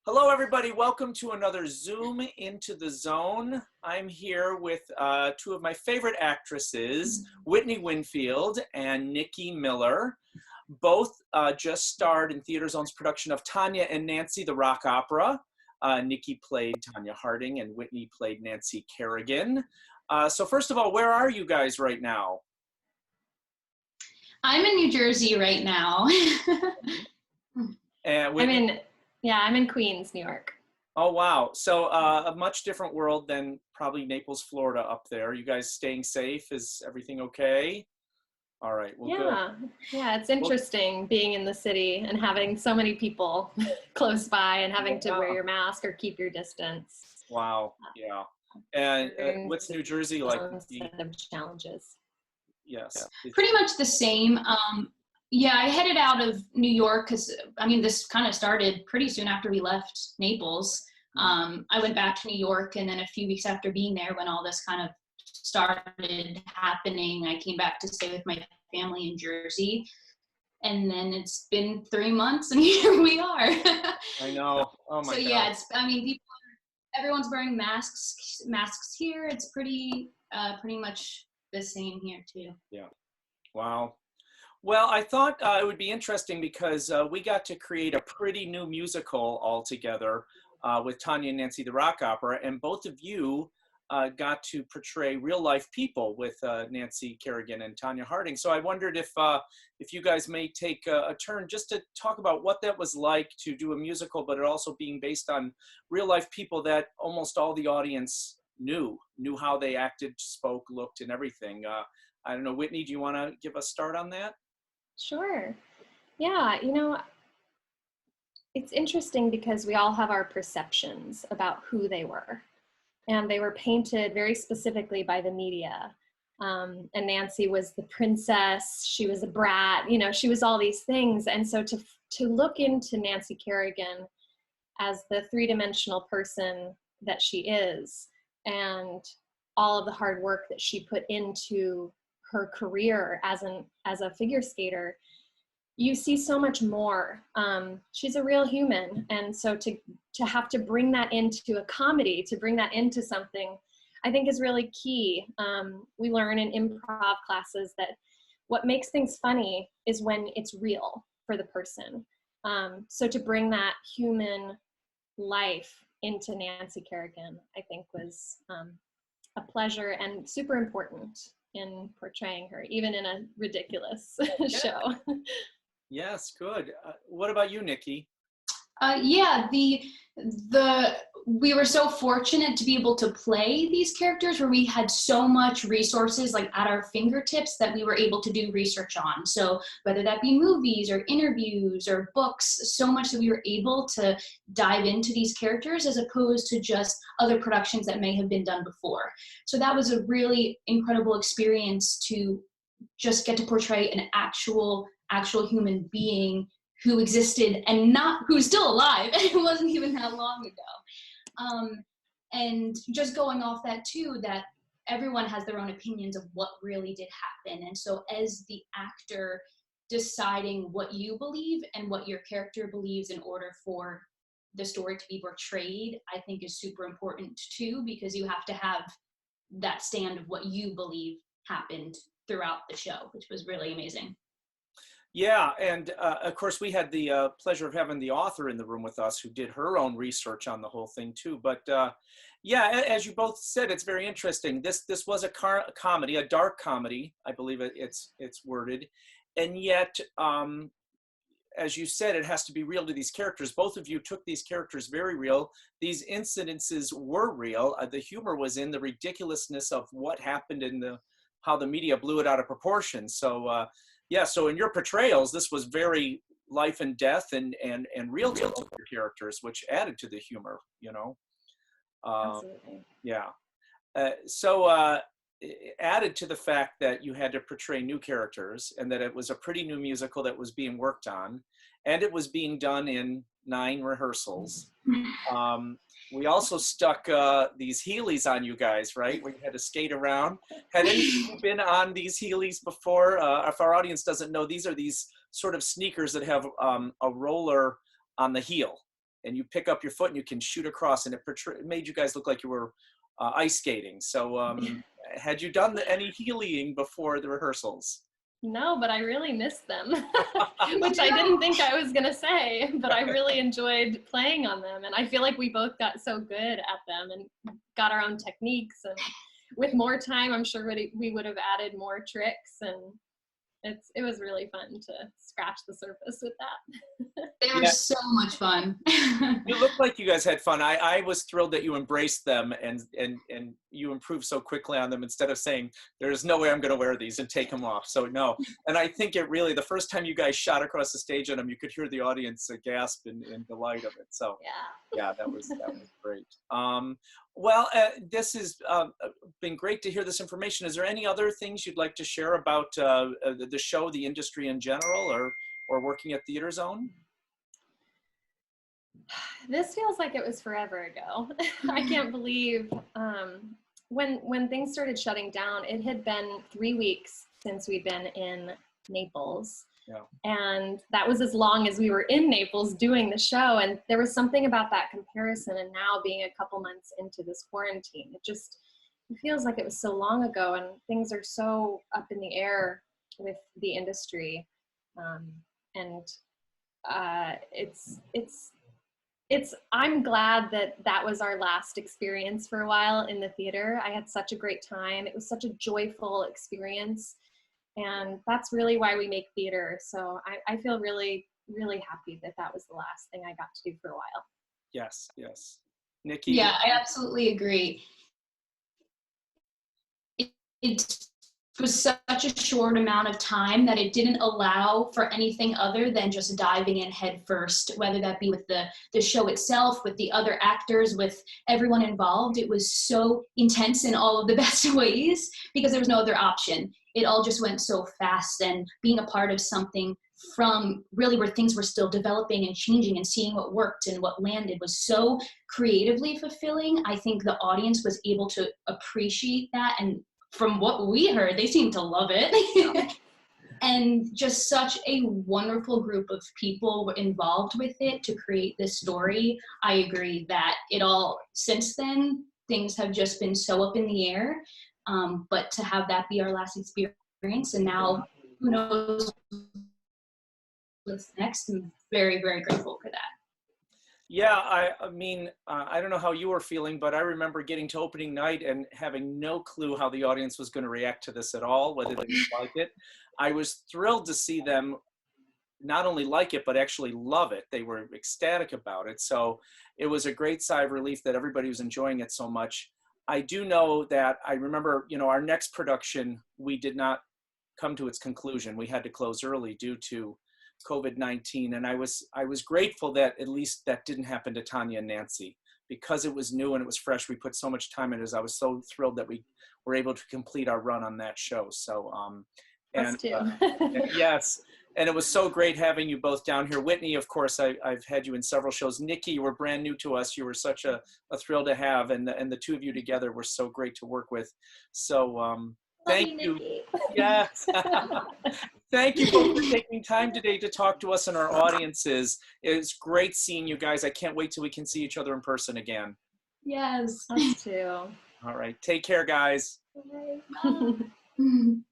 Hello, everybody. Welcome to another Zoom into the Zone. I'm here with two of my favorite actresses, Whitney Winfield and Nikki Miller. Both just starred in TheatreZone's production of Tanya and Nancy, the rock opera. Nikki played Tanya Harding and Whitney played Nancy Kerrigan. So first of all, where are you guys right now? I'm in New Jersey right now. And I'm in Queens, New York. Oh, wow. So a much different world than probably Naples, Florida up there. You guys staying safe? Is everything okay? All right. Well, good. Yeah, it's interesting being in the city and having so many people close by and having to wear your mask or keep your distance. Wow. Yeah. And what's New Jersey like? Set of challenges. Yes. Pretty much the same. Yeah, I headed out of New York because, this kind of started pretty soon after we left Naples. I went back to New York, and then a few weeks after being there, when all this kind of started happening, I came back to stay with my family in Jersey. And then it's been 3 months, and here we are. I know. Oh, my God. So, yeah, everyone's wearing masks here. It's pretty much the same here, too. Yeah. Wow. Well, I thought it would be interesting because we got to create a pretty new musical all together with Tanya and Nancy, the rock opera, and both of you got to portray real life people with Nancy Kerrigan and Tanya Harding. So I wondered if you guys may take a turn just to talk about what that was like to do a musical, but it also being based on real life people that almost all the audience knew how they acted, spoke, looked, and everything. I don't know, Whitney, do you want to give a start on that? Sure. Yeah, it's interesting because we all have our perceptions about who they were. And they were painted very specifically by the media. And Nancy was the princess, she was a brat, she was all these things. And so to look into Nancy Kerrigan as the three-dimensional person that she is, and all of the hard work that she put into her career as a figure skater, you see so much more. She's a real human, and so to have to bring that into a comedy, to bring that into something, I think is really key. We learn in improv classes that what makes things funny is when it's real for the person. So to bring that human life into Nancy Kerrigan, I think was a pleasure and super important in portraying her, even in a ridiculous show. Yes, good. What about you, Nikki? Yeah, we were so fortunate to be able to play these characters where we had so much resources like at our fingertips that we were able to do research on. So whether that be movies or interviews or books, so much that we were able to dive into these characters as opposed to just other productions that may have been done before. So that was a really incredible experience to just get to portray an actual human being who existed and who's still alive, and it wasn't even that long ago. And just going off that too, that everyone has their own opinions of what really did happen. And so as the actor, deciding what you believe and what your character believes in order for the story to be portrayed, I think is super important too, because you have to have that stand of what you believe happened throughout the show, which was really amazing. Yeah, and of course we had the pleasure of having the author in the room with us who did her own research on the whole thing too. But yeah, as you both said, it's very interesting. This was a comedy, a dark comedy, I believe it's worded, and yet, as you said, it has to be real to these characters. Both of you took these characters very real. These incidences were real. The humor was in the ridiculousness of what happened and how the media blew it out of proportion. So. Yeah, so in your portrayals, this was very life and death and real to your characters, which added to the humor, Absolutely. Yeah. So added to the fact that you had to portray new characters and that it was a pretty new musical that was being worked on, and it was being done in 9 rehearsals. We also stuck these Heelys on you guys, right? Where you had to skate around. Had anyone been on these Heelys before? If our audience doesn't know, these are these sort of sneakers that have a roller on the heel. and you pick up your foot and you can shoot across, and it made you guys look like you were ice skating. So had you done any healing before the rehearsals? No, but I really missed them, which I didn't think I was going to say, but I really enjoyed playing on them. And I feel like we both got so good at them and got our own techniques. And with more time, I'm sure we would have added more tricks. And it was really fun to scratch the surface with that. They were so much fun. You look like you guys had fun. I was thrilled that you embraced them and you improved so quickly on them instead of saying, there's no way I'm going to wear these and take them off. So no. And I think it really, the first time you guys shot across the stage on them, you could hear the audience gasp in delight of it. So yeah, that was great. Well, this has been great to hear this information. Is there any other things you'd like to share about the show, the industry in general, or working at TheatreZone? This feels like it was forever ago. I can't believe when things started shutting down, it had been 3 weeks since we'd been in Naples. Yeah. And that was as long as we were in Naples doing the show. And there was something about that comparison. And now being a couple months into this quarantine, it feels like it was so long ago, and things are so up in the air with the industry. I'm glad that was our last experience for a while in the theater. I had such a great time. It was such a joyful experience. And that's really why we make theater. So I feel really, really happy that was the last thing I got to do for a while. Yes, yes. Nikki? Yeah, I absolutely agree. It was such a short amount of time that it didn't allow for anything other than just diving in head first, whether that be with the show itself, with the other actors, with everyone involved. It was so intense in all of the best ways because there was no other option. It all just went so fast, and being a part of something from really where things were still developing and changing and seeing what worked and what landed was so creatively fulfilling. I think the audience was able to appreciate that, and from what we heard, they seemed to love it. And just such a wonderful group of people were involved with it to create this story. I agree that since then, things have just been so up in the air. But to have that be our last experience, and now who knows what's next, I'm very, very grateful for that. Yeah, I mean, I don't know how you were feeling, but I remember getting to opening night and having no clue how the audience was going to react to this at all, whether they would like it. I was thrilled to see them not only like it, but actually love it. They were ecstatic about it. So it was a great sigh of relief that everybody was enjoying it so much. I do know that I remember, our next production, we did not come to its conclusion. We had to close early due to COVID-19. And I was grateful that at least that didn't happen to Tanya and Nancy, because it was new and it was fresh. We put so much time into it. I was so thrilled that we were able to complete our run on that show. So, Us too. Yes. And it was so great having you both down here. Whitney, of course, I've had you in several shows. Nikki, you were brand new to us. You were such a thrill to have. And the two of you together were so great to work with. So thank you. Yes. Thank you both for taking time today to talk to us and our audiences. It's great seeing you guys. I can't wait till we can see each other in person again. Yes. Us too. All right. Take care, guys. Bye. Bye.